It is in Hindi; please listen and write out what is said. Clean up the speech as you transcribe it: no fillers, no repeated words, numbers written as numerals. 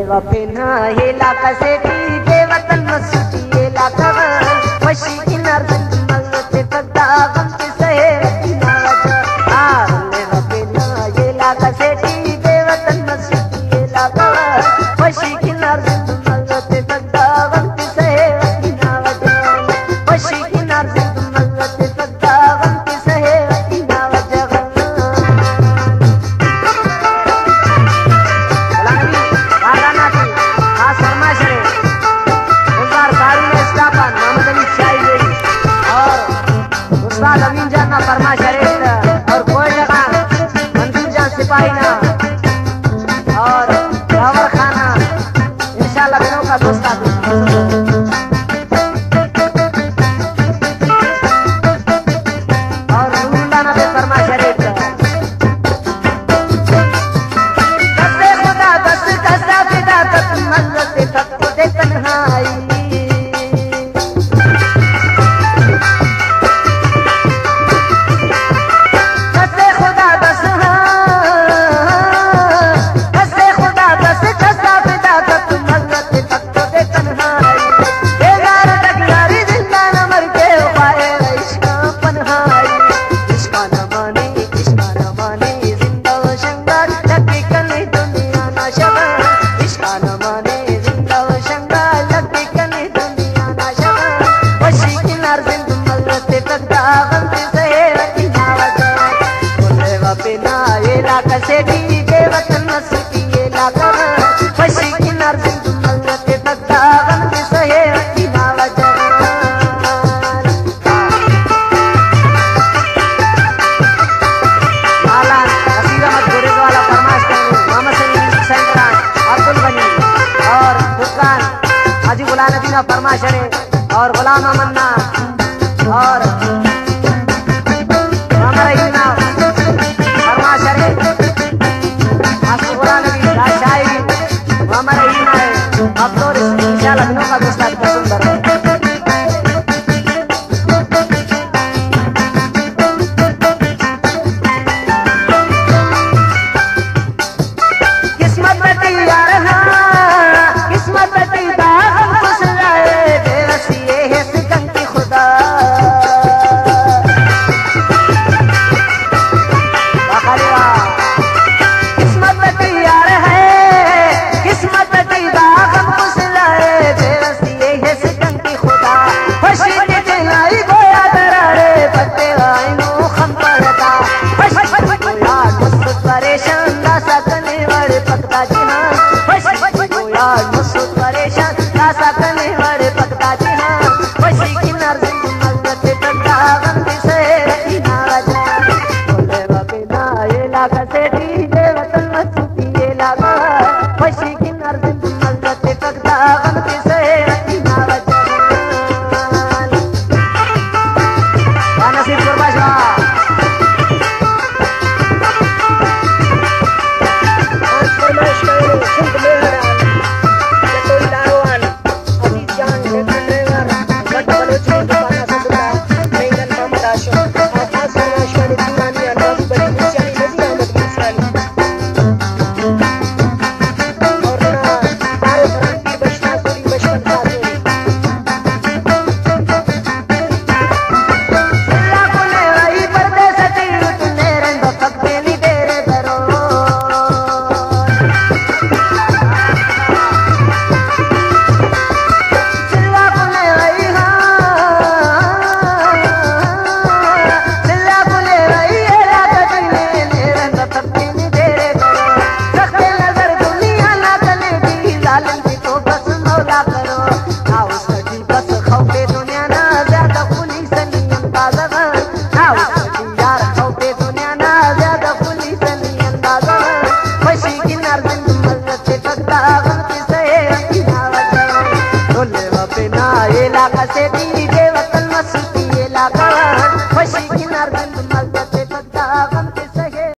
वफिना हेला कसेटी देवतन मस्ती हेला कव वशी किनार मल्लते तद्दा गम के सहे नावत आले वफिना हेला कसेटी देवतन मस्ती हेला कव वशी किनार मल्लते तद्दा गम के सहे नावत वशी किनार मल्लते तद्दा गम के सहे नावत अमीन जान ना फरमा शरीफ और कोई जगह मंसूर जान सिपाही ना और रावर खाना इंशाल्लाह बिनों का दोस्त और रूला ना फरमा शरीफ कसे खुदा बस कसा फिदा तक मंगते तक दे तन्हाई कसेटी देवतन मस्ती हेला कव वशी किनार जिंदु मल्लते तद्दा गम के सहे नावत आला असीरा मत गोरे वाला फरमाइश करें मोहम्मद सलीम सेंट्रा अब्दुल गनी और फुरकान हाजी गुलाम नबी ना फरमाइश करें और गुलाम मन्ना और हमारा इना फरमाइश करें हमारा इना है अब तो इंशाल्लाह बिनों का दोस्त आपका सुंदर है किस्मत बती यार हाँ किस्मत बती दाग खुश लाए बेवसी है सिकन की खुदा परेशान ना सकने वाले पक्का जी हाँ